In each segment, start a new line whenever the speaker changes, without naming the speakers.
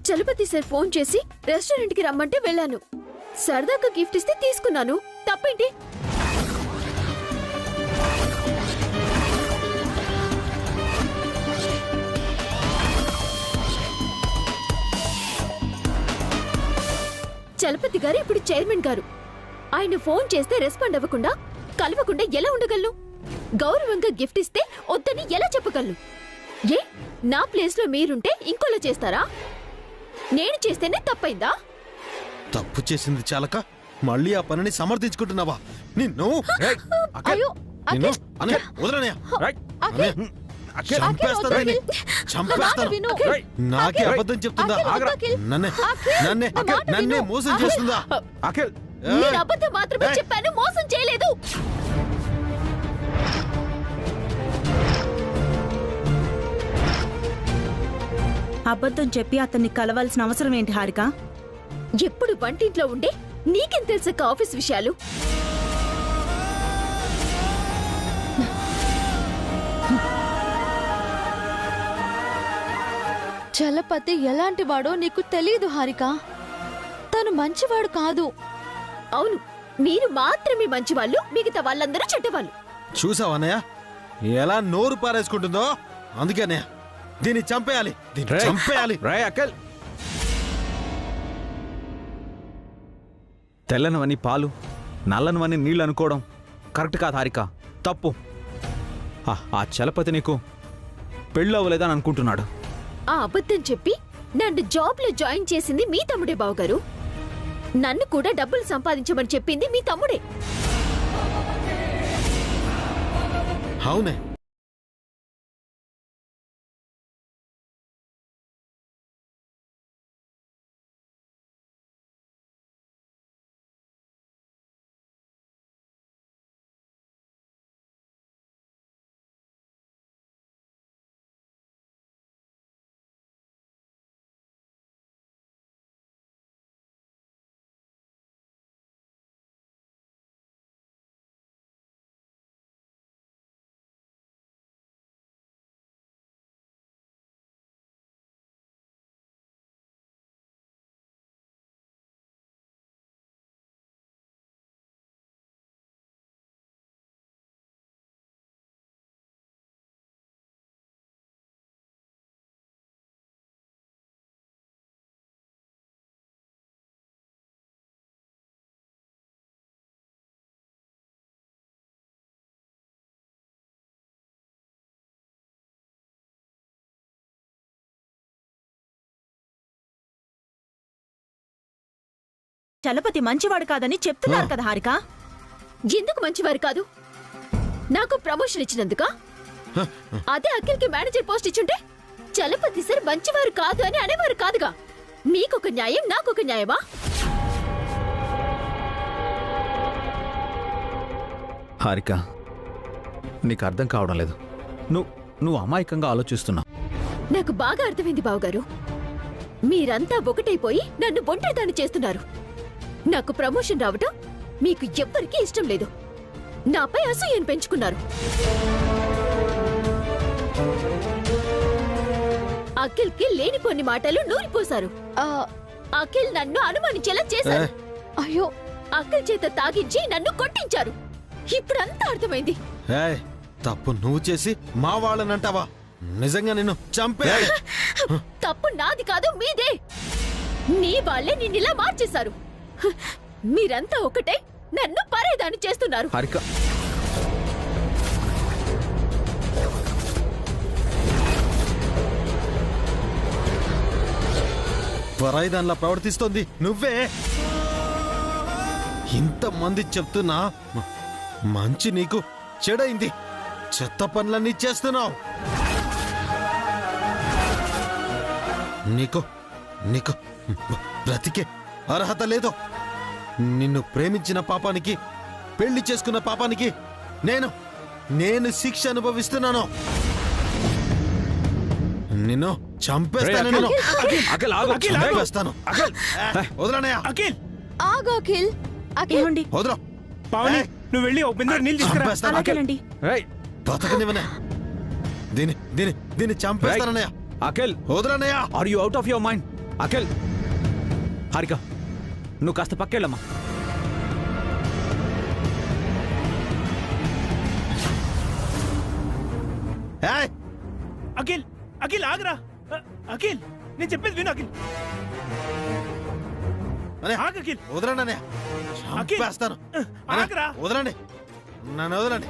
Chalapathi sir phone చేసి restaurant కి రమ్మంటే వెళ్ళాను. సరదాగా గిఫ్ట్ ఇస్తే తీసుకున్నాను. తప్పేంటి? చలపతి గారు ఇప్పుడు చైర్మన్ గారు. ఆయన ఫోన్ చేస్తే రెస్పాండ్ అవ్వకుండా కలవకుండా ఎలా ఉండగలను? గౌరవంగా గిఫ్ట్ ఇస్తే వద్దని ఎలా చెప్పగలను? ఏ నా ప్లేస్ లో మీరుంటే ఇంకోలా చేస్తారా? నేను చేస్తేనే తప్పైందా?
తప్పు చేసింది చాలక మళ్ళీ ఆ పనిని సమర్థించుకుంటున్నావా? నిన్ను నాకే అబద్ధం చెప్తుందా? నన్నే మోసం చేస్తుందా?
నేను అబద్ధం మాత్రమే చెప్పాను, మోసం చేయలేదు.
అబద్ధం చెప్పి అతన్ని కలవాల్సిన అవసరం ఏంటి హారిక?
ఎప్పుడు వంటింట్లో ఉండే నీకేం తెలుసక్క ఆఫీస్ విషయాలు?
చలపతి ఎలాంటి వాడో నీకు తెలీదు హారిక. తను మంచివాడు కాదు.
అవును, మీరు మాత్రమే మంచివాళ్ళు, మిగతా వాళ్ళందరూ చెడ్డవాళ్ళు.
చూసావన్నయ్య ఎలా నోరు పారేసుకుంటుందో? అందుకనే దీన్ని చంపేయాలి, దీన్ని చంపేయాలి.
అఖిల్, తెల్లనివన్నీ పాలు, నల్లనివన్నీ నీళ్ళు అనుకోవడం కరెక్ట్ కాదు హారిక, తప్పు. ఆ చలపతి నీకు పెళ్ళవలేదని అనుకుంటున్నాడు.
ఆ అబద్ధం చెప్పి నన్ను జాబ్ లో జాయిన్ చేసింది మీ తమ్ముడే బావగారు. నన్ను కూడా డబ్బులు సంపాదించమని చెప్పింది మీ తమ్ముడే.
అవునే,
చలపతి మంచివాడు కాదని చెప్తున్నారు కదా హారిక.
ఎందుకు మంచివారు కాదు? నాకు ప్రమోషన్ ఇచ్చినందుక? అదే అఖిల్కి మేనేజర్ పోస్ట్ ఇచ్చుంటే చలపతి సార్ మంచివారు కాదు అని అనేవారు కాదుగా. మీకొక న్యాయం, నాకొక న్యాయమా?
హారిక, నీకు అర్థం కావడం లేదు. నువ్వు అమాయకంగా ఆలోచిస్తున్నావు.
నాకు బాగా అర్థమైంది బావగారు. మీరంతా ఒకటైపోయి నన్ను ఒంటరిదాన్ని చేస్తున్నారు. నాకు ప్రమోషన్ రావటం మీకు ఎవ్వరికీ ఇష్టం లేదు. నాపై అసూయను పెంచుకున్నారు. అఖిల్కి లేని కొన్ని మాటలు నూరిపోశారు. అఖిల్ నన్ను అనుమానించేలా చేశారు.
అయ్యో,
అఖిల్ చేత తాగించి నన్ను కొట్టించారు. ఇప్పుడంతా అర్థమైంది.
తప్పు నువ్వు చేసి మా వాళ్ళనంటావా? నిజంగా నిన్ను చంపే.
తప్పు నాది కాదు, మీదే. నీ వాళ్ళే నిన్నిలా మార్చేశారు. మీరంతా ఒకటే నన్ను పరేదాన్ని చేస్తున్నారు.
హారిక,
పరాయిదాన్లా ప్రవర్తిస్తోంది నువ్వే. ఇంతమంది చెప్తున్నా మంచి నీకు చెడైంది. చెత్త పనులన్నీ చేస్తున్నావు. నీకు నీకు బ్రతికే అర్హత లేదు. నిన్ను ప్రేమించిన పాపానికి, పెళ్లి చేసుకున్న పాపానికి నేను శిక్ష అనుభవిస్తున్నాను. నిన్ను చంపేస్తాను.
నువ్వు వెళ్ళి
బతకనివనే. దీన్ని చంపేస్తానన్నయ్య.
అఖిల్,
వదలన్నయ్య.
Are you out of your mind? Akhil, Harika నువ్వు కాస్త పక్కెళ్ళమ్మా.
ఏయ్!
అఖిల్ అఖిల్ ఆగరా. అఖిల్ నేను చెప్పేది విను అఖిల్.
అనే,
ఆగు అఖిల్.
వదలండి అనే,
అఖిల్.
చంపేస్తాను.
ఆగరా.
వదలండి, నన్ను వదలండి.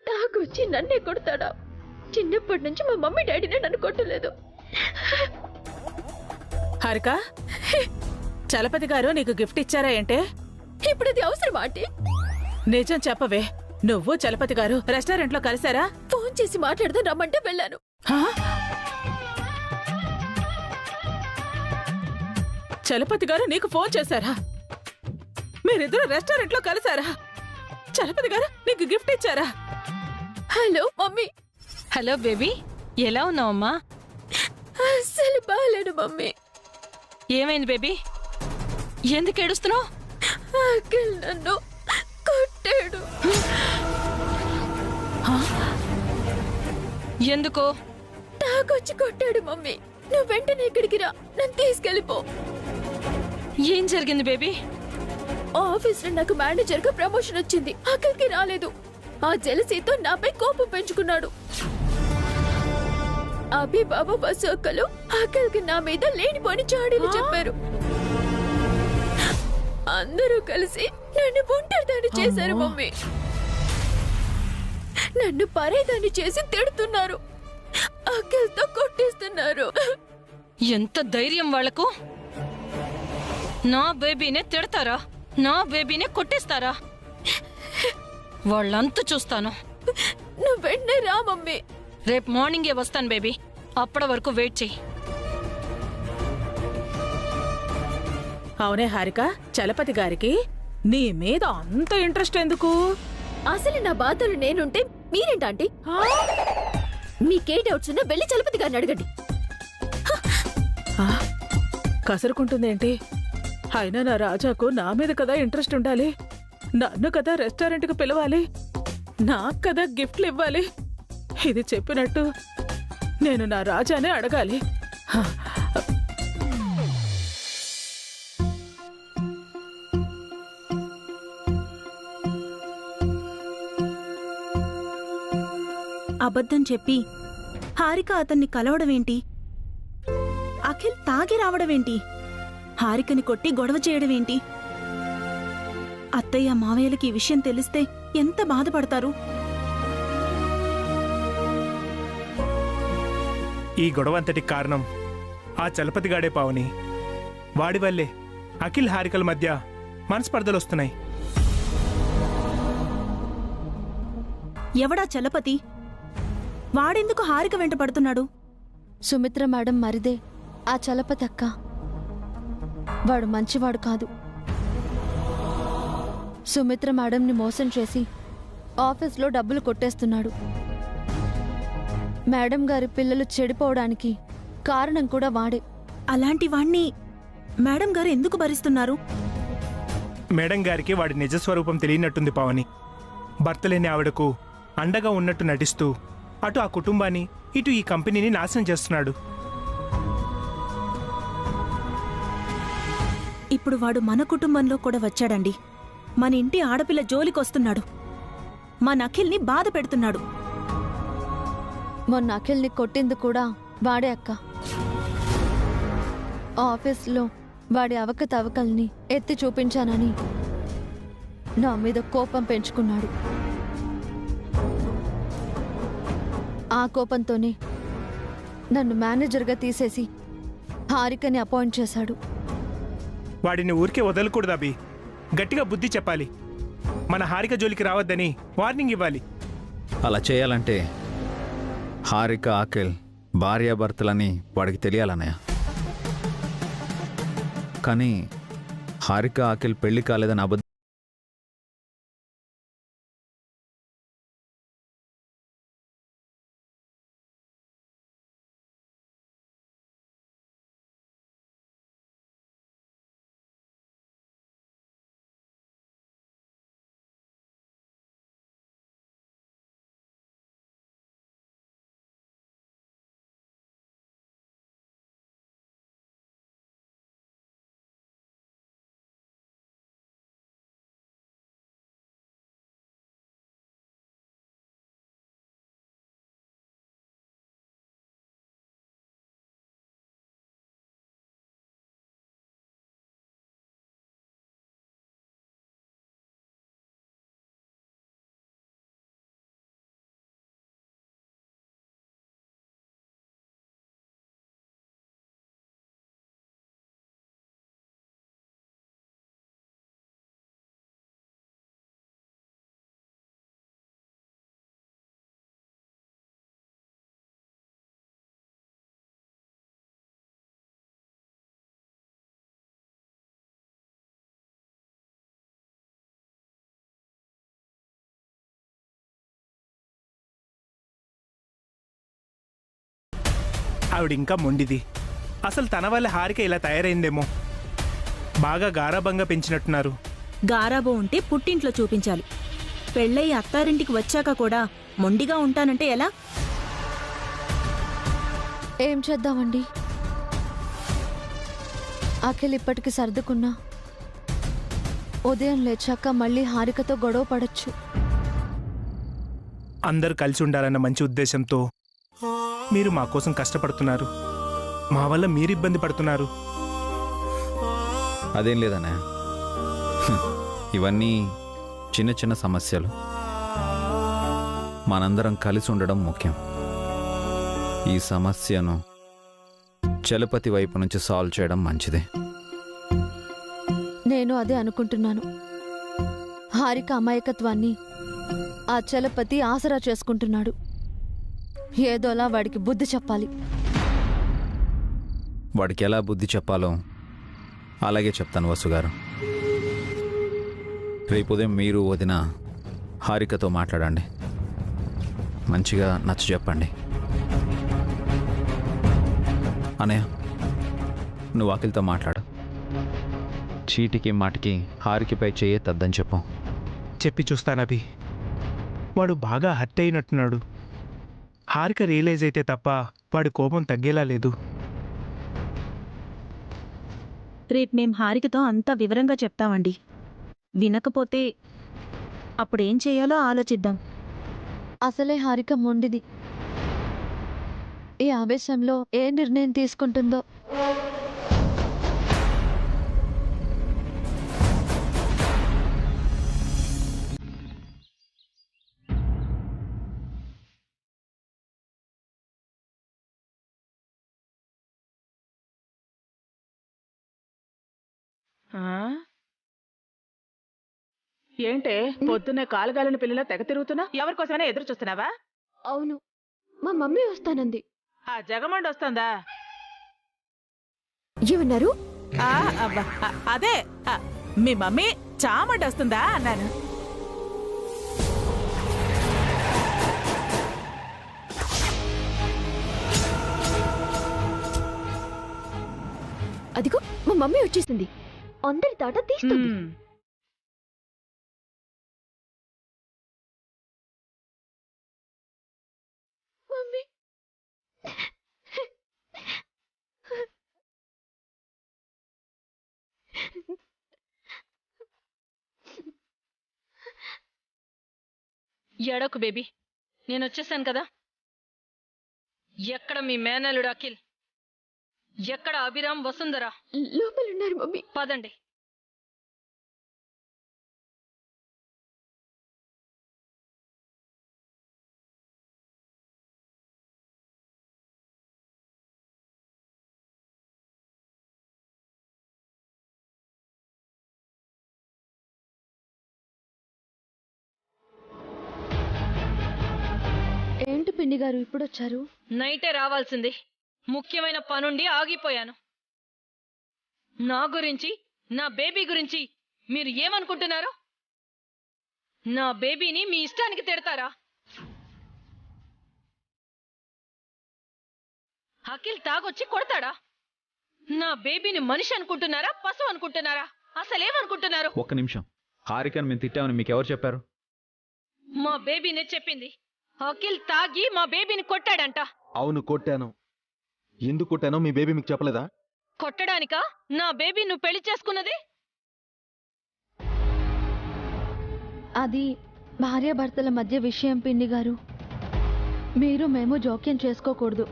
తాగొచ్చి నన్నే కొడతాడా? చిన్నప్పటి నుంచి మా మమ్మీ డాడీనే నన్ను కొట్టలేదు.
హారిక, చలపతి గారు నీకు గిఫ్ట్ ఇచ్చారా ఏంటే?
ఇప్పుడు అది అవసరమా ఆంటీ?
నిజం చెప్పవే, నువ్వు చలపతి గారు రెస్టారెంట్ లో కలిసారా?
ఫోన్ చేసి మాట్లాడదాం రమ్మంటే వెళ్ళాను.
హా? చలపతి గారు నీకు ఫోన్ చేశారా? మీరిద్దరు రెస్టారెంట్ లో కలిసారా? చలపతి గారు నీకు గిఫ్ట్ ఇచ్చారా?
Hello mummy.
హలో బేబీ, ఎలా ఉన్నావమ్మా?
అస్సలు బాగాలేను మమ్మీ.
ఏమైంది బేబీ? ఎందుకు ఏడుస్తున్నావు?
అఖిల్ నన్ను కొట్టాడు.
ఎందుకో?
తాగొచ్చి కొట్టాడు మమ్మీ. నువ్వు వెంటనే ఇక్కడికి రా, నన్ను తీసుకెళ్ళిపో.
ఏం జరిగింది బేబీ?
ఆఫీస్ లో నాకు మేనేజర్ గా ప్రమోషన్ వచ్చింది. అఖిల్కి రాలేదు. ఆ జెలసీతో నాపై కోపం పెంచుకున్నాడు. అభి బాబు బస్సు అక్కలు అఖిల్కి నా మీద లేనిపోని చాడీలు చెప్పారు. అందరూ కలిసి నన్ను ఒంటరిదాన్ని చేశారు మమ్మీ. నన్ను పరేదాన్ని చేసి తిడుతున్నారు. అఖిల్తో కొట్టిస్తున్నారు.
ఎంత ధైర్యం వాళ్లకు? నా బేబీనే తిడతారా? నా బేబీనే కొట్టేస్తారా? వాళ్ళంతా చూస్తాను.
నువ్వు వెంటనే రా మమ్మీ.
రేపు మార్నింగే వస్తాను బేబీ. అప్పటి వరకు వెయిట్ చెయ్యి.
అవునే హారిక, చలపతి గారికి నీ మీద అంత ఇంట్రెస్ట్ ఎందుకు?
అసలు నా బాధలు నేనుంటే మీరేంటంటీ? మీకే డౌట్స్ ఉన్నా వెళ్ళి చలపతి గారిని అడగండి.
కసురుకుంటుందేంటి? అయినా నా రాజాకు నా మీద కదా ఇంట్రెస్ట్ ఉండాలి. నన్ను కదా రెస్టారెంట్కి పిలవాలి. నాకు కదా గిఫ్ట్లు ఇవ్వాలి. ఇది చెప్పినట్టు నేను నా రాజానే అడగాలి.
అబద్ధం చెప్పి హారిక అతన్ని కలవడమేంటి? అఖిల్ తాగి రావడమేంటి? హారికని కొట్టి గొడవ చేయడమేంటి? అత్తయ్య మావయ్యలకి ఈ విషయం తెలిస్తే ఎంత బాధపడతారు?
ఈ గొడవంతటికి కారణం ఆ చలపతిగాడే పావని. వాడి వల్లే అఖిల్ హారికల మధ్య మనస్పర్ధలొస్తున్నాయి.
ఎవడా చలపతి? వాడెందుకు హారిక వెంట పడుతున్నాడు?
సుమిత్ర మేడం మరిదే ఆ చలపతి అక్క. వాడు మంచివాడు కాదు. సుమిత్ర మేడంని మోసం చేసి ఆఫీస్లో డబ్బులు కొట్టేస్తున్నాడు. మేడం గారి పిల్లలు చెడిపోవడానికి కారణం కూడా వాడే.
అలాంటి వాణ్ణి మేడం గారు ఎందుకు భరిస్తున్నారు?
మేడం గారికి వాడి నిజస్వరూపం తెలియనట్టుంది పావని. భర్త లేని ఆవిడకు అండగా ఉన్నట్టు నటిస్తూ అటు ఆ కుటుంబాన్ని ఇటు ఈ కంపెనీని నాశనం చేస్తున్నాడు.
ఇప్పుడు వాడు మన కుటుంబంలో కూడా వచ్చాడండి. మన ఇంటి ఆడపిల్ల జోలికొస్తున్నాడు. మా అఖిల్ని బాధ పెడుతున్నాడు.
మొన్న అఖిల్ని కొట్టింది కూడా వాడే అక్క. ఆఫీస్లో వాడి అవకతవకల్ని ఎత్తి చూపించానని నా మీద కోపం పెంచుకున్నాడు. ఆ కోపంతోనే నన్ను మేనేజర్గా తీసేసి హారికని అపాయింట్ చేశాడు.
వాడిని ఊరికే వదలకూడదు అభి. గట్టిగా బుద్ధి చెప్పాలి. మన హారిక జోలికి రావద్దని వార్నింగ్ ఇవ్వాలి.
అలా చేయాలంటే హారిక అఖిల్ భార్యాభర్తలని వాడికి తెలియాలన్నయ్య. కానీ హారిక అఖిల్ పెళ్లి కాలేదని అబద్ధం
ఆవిడ ఇంకా మొండిది. అసలు తన వల్ల హారిక ఇలా తయారైందేమో. బాగా గారాబంగా పెంచినట్టున్నారు.
గారాబో ఉంటే పుట్టింట్లో చూపించాలి. పెళ్ళయి అత్తారింటికి వచ్చాక కూడా మొండిగా ఉంటానంటే ఎలా?
ఏం చేద్దామండి? అఖిల్ ఇప్పటికి సర్దుకున్నా ఉదయం లేచాక మళ్ళీ హారికతో గొడవ పడచ్చు.
అందరూ కలిసి ఉండాలన్న మంచి ఉద్దేశంతో మీరు మా కోసం కష్టపడుతున్నారు. మా వల్ల మీరు ఇబ్బంది పడుతున్నారు.
అదేం లేదన్నయ్య. ఇవన్నీ చిన్న చిన్న సమస్యలు. మనందరం కలిసి ఉండడం ముఖ్యం. ఈ సమస్యను చలపతి వైపు నుంచి సాల్వ్ చేయడం మంచిదే.
నేను అదే అనుకుంటున్నాను. హారిక అమాయకత్వాన్ని ఆ చలపతి ఆసరా చేసుకుంటున్నాడు. ఏదోలా వాడికి బుద్ధి చెప్పాలి.
వాడికి ఎలా బుద్ధి చెప్పాలో అలాగే చెప్తాను వసుగారు. రేపు ఉదయం మీరు వదిన హారికతో మాట్లాడండి. మంచిగా నచ్చ చెప్పండి. అనయ్య, నువ్వు అఖిల్తో మాట్లాడు. చీటికి మాటికి హారికపై చేయొద్దని చెప్పు.
చెప్పి చూస్తానభి. వాడు బాగా హర్ట్ అయినట్టున్నాడు. హారిక రియలైజ్ అయితే తప్ప వాడి కోపం తగ్గేలా లేదు.
రేపు మేం హారికతో అంతా వివరంగా చెప్తామండి. వినకపోతే అప్పుడేం చేయాలో ఆలోచిద్దాం.
అసలే హారిక మొండిది. ఈ ఆవేశంలో ఏ నిర్ణయం తీసుకుంటుందో.
ఏంటే పొద్దున్నే కాలుగాలిన పిల్లల తెగ తిరుగుతున్నా? ఎవరికోసమైనా ఎదురు చూస్తున్నావా?
అవును, మా మమ్మీ వస్తానంది.
ఆ జగమండి వస్తుందా?
ఏమన్నారు?
అదే మీ మమ్మీ చామండి వస్తుందా అన్నాను.
అదిగో మా మమ్మీ వచ్చేసింది. అందరి తాట తీస్తుంది. మమ్మీ
ఎడకు బేబీ, నేను వచ్చేసాను కదా. ఎక్కడ మీ మేనలుడు అఖిల్? ఎక్కడ అభిరామ్, వసుంధర?
లోపలున్నారు మమ్మీ.
పదండి.
ఏంటి పిండి గారు ఇప్పుడు వచ్చారు?
నైటే రావాల్సింది. ముఖ్యమైన పనుండి ఆగిపోయాను. నా గురించి, నా బేబీ గురించి మీరు ఏమనుకుంటున్నారు? నా బేబీని మీ ఇష్టానికి తిడతారా? అఖిల్ తాగొచ్చి కొడతాడా? నా బేబీని మనిషి అనుకుంటున్నారా, పశువు అనుకుంటున్నారా? అసలేమనుకుంటున్నారు?
ఒక్క నిమిషం. హారికను మేము తిట్టామని మీకు ఎవరు చెప్పారు?
మా బేబీనే చెప్పింది. అఖిల్ తాగి మా బేబీని కొట్టాడంట.
అవును, కొట్టాను. ఎందుకు కొట్టానో మీ బేబీ మీకు చెప్పలేదా?
కొట్టడానికా నా బేబీ నువ్వు పెళ్లి చేసుకున్నది?
అది భార్యాభర్తల మధ్య విషయం పిండి గారు. మీరు మేము జోక్యం చేసుకోకూడదు.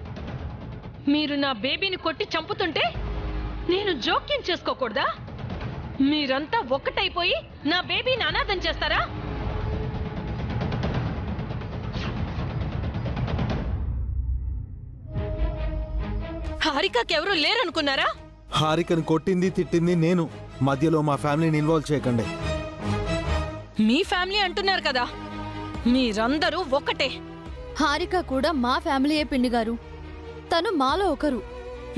మీరు నా బేబీని కొట్టి చంపుతుంటే నేను జోక్యం చేసుకోకూడదా? మీరంతా ఒక్కటైపోయి నా బేబీని అనాథం చేస్తారా? హారికకెవరూ లేరనుకున్నారా?
హారికను కొట్టింది, తిట్టింది నేను. మధ్యలో మా ఫ్యామిలీని ఇన్వాల్వ్ చేయకండి.
మీ ఫ్యామిలీ అంటున్నారు కదా, మీరందరూ ఒక్కటే.
హారిక కూడా మా ఫ్యామిలీయే పిండి గారు. తను మాలో ఒకరు.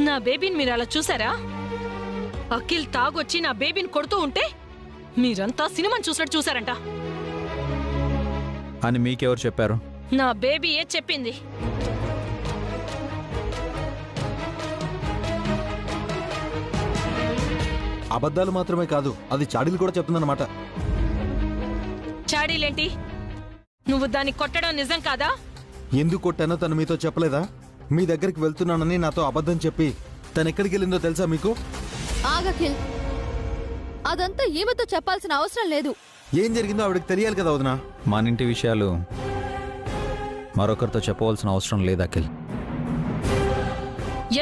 నా బేబీని మీరు అలా చూసారా? అఖిల్ తాగొచ్చి నా బేబీని కొడుతూ ఉంటే మీరంతా సినిమాని చూసినట్టు చూసారంట.
అని మీకెవరు చెప్పారు?
నా బేబీయే చెప్పింది.
అబద్ధాలు మాత్రమే కాదు, అది చాడీలు కూడా చెప్తుందన్నమాట.
చాడీలేంటి? నువ్వు దాన్ని కొట్టడం నిజం కాదా?
ఎందుకు కొట్టానో తను మీతో చెప్పలేదా? మీ దగ్గరికి వెళ్తున్నానని నాతో అబద్ధం చెప్పి తను ఎక్కడికి వెళ్ళిందో తెలుసా మీకు?
ఆగఖిల్, అదంతా ఈమెతో చెప్పాల్సిన అవసరం లేదు.
ఏం జరిగిందో ఆవిడకి తెలియాలి కదా వదినా.
మన ఇంటి విషయాలు మరొకరితో చెప్పవలసిన అవసరం లేదు అఖిల్.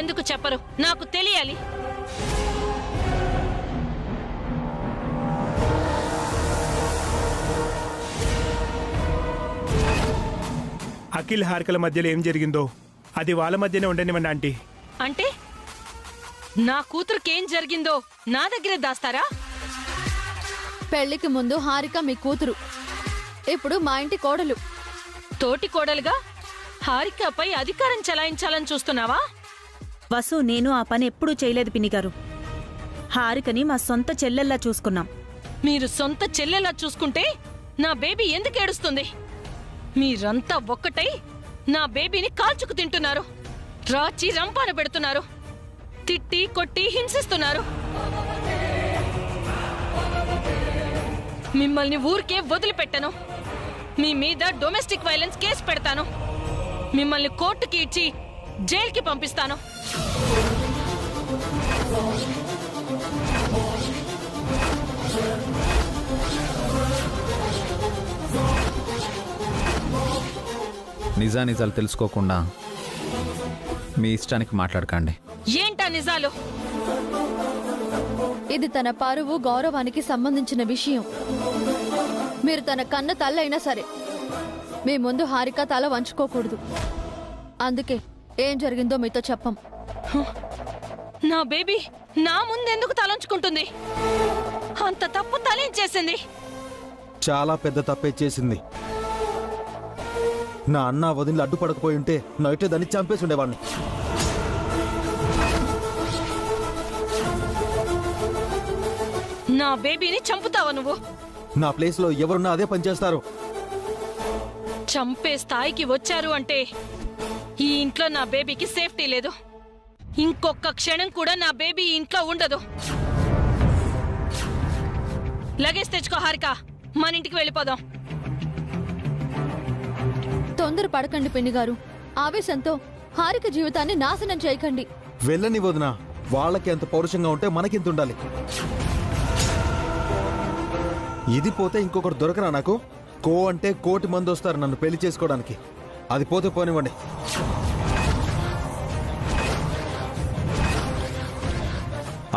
ఎందుకు చెప్పరు? నాకు తెలియాలి.
అఖిల్ హారికల మధ్యలో ఏం జరిగిందో అది వాళ్ళ మధ్యనే ఉండనివ్వండి ఆంటీ.
అంటే నా కూతురుకేం జరిగిందో నా దగ్గరే దాస్తారా?
పెళ్లికి ముందు హారిక మీ కూతురు, ఇప్పుడు మా ఇంటి కోడలు.
తోటి కోడలుగా హారికపై అధికారం చెలాయించాలని చూస్తున్నావా?
వసు, నేను ఆ పని ఎప్పుడూ చేయలేదు పిన్నిగారు. హారికని మా సొంత చెల్లెల్లా చూసుకున్నాం.
మీరు సొంత చెల్లెలా చూసుకుంటే నా బేబీ ఎందుకు ఏడుస్తుంది? మీరంతా ఒక్కటై నా బేబీని కాల్చుకు తింటున్నారు, రాచి రంపాన పెడుతున్నారు, తిట్టి కొట్టి హింసిస్తున్నారు. మిమ్మల్ని ఊరికే వదిలిపెట్టను. మీ మీద డొమెస్టిక్ వైలెన్స్ కేసు పెడతాను. మిమ్మల్ని కోర్టుకి ఇచ్చి జైలుకి పంపిస్తాను.
నిజానిజాలు తెలుసుకోకుండా మీ ఇష్టానికి మాట్లాడకండి.
ఏంటా నిజాలు?
ఇది తన పరువు గౌరవానికి సంబంధించిన విషయం. మీరు తన కన్న తల్లైనా సరే మీ ముందు హారిక తల వంచుకోకూడదు. అందుకే ఏం జరిగిందో మీతో చెప్పం.
నా బేబీ నా ముందెందుకు తలంచుకుంటుంది? అంత తప్పు తలేం చేసింది?
చాలా పెద్ద తప్పే చేసింది. నా అన్న వదిలి అడ్డుపడకపోయి ఉంటే నైటే దాన్ని చంపేసి ఉండేవాడిని.
నా బేబీని చంపుతావా నువ్వు?
నా ప్లేస్లో ఎవరున్నా అదే పని చేస్తారు.
చంపే స్థాయికి వచ్చారు అంటే ఈ ఇంట్లో నా బేబీకి సేఫ్టీ లేదు. ఇంకొక క్షణం కూడా నా బేబీ ఈ ఇంట్లో ఉండదు. లగేజ్ తెచ్చుకో హారిక, మన ఇంటికి వెళ్ళిపోదాం.
తొందర పడకండి పిన్ని గారు. ఆవేశంతో హారిక జీవితాన్ని నాశనం చేయకండి.
వెళ్ళని వదినా, వాళ్ళకి ఎంత పౌరుషంగా ఉంటే మనకింత ఉండాలి. ఇది పోతే ఇంకొకటి దొరకరా నాకు? అంటే 1,00,00,000 మంది వస్తారు నన్ను పెళ్లి చేసుకోవడానికి. అది పోతే పోనివ్వండి.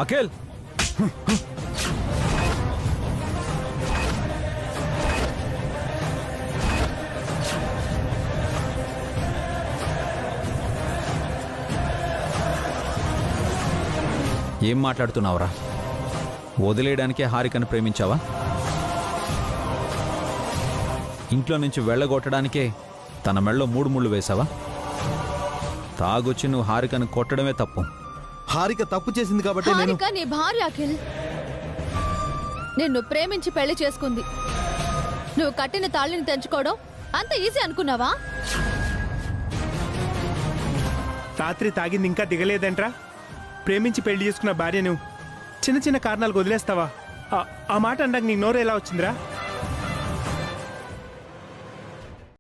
అఖిల్ ఏం మాట్లాడుతున్నావురా? వదిలేయడానికే హారికను ప్రేమించావా? ఇంట్లో నుంచి వెళ్ళగొట్టడానికే తన మెళ్ళలో 3 ముళ్ళు వేశావా? తాగొచ్చి నువ్వు హారికను కొట్టడమే తప్పు.
హారిక తప్పు చేసింది కాబట్టి నేను
హారిక నీ భార్య అఖిల్. నిన్ను ప్రేమించి పెళ్లి చేసుకుంది. నువ్వు కట్టిన తాళిని తెంచుకోవడం అంత ఈజీ అనుకున్నావా?
రాత్రి తాగింది ఇంకా దిగలేదంట్రా. ప్రేమించి పెళ్లి చేసుకున్న భార్యను చిన్న చిన్న కారణాలకు వదిలేస్తావా? ఆ మాట అండాక నీకు నోరు ఎలా వచ్చిందిరా?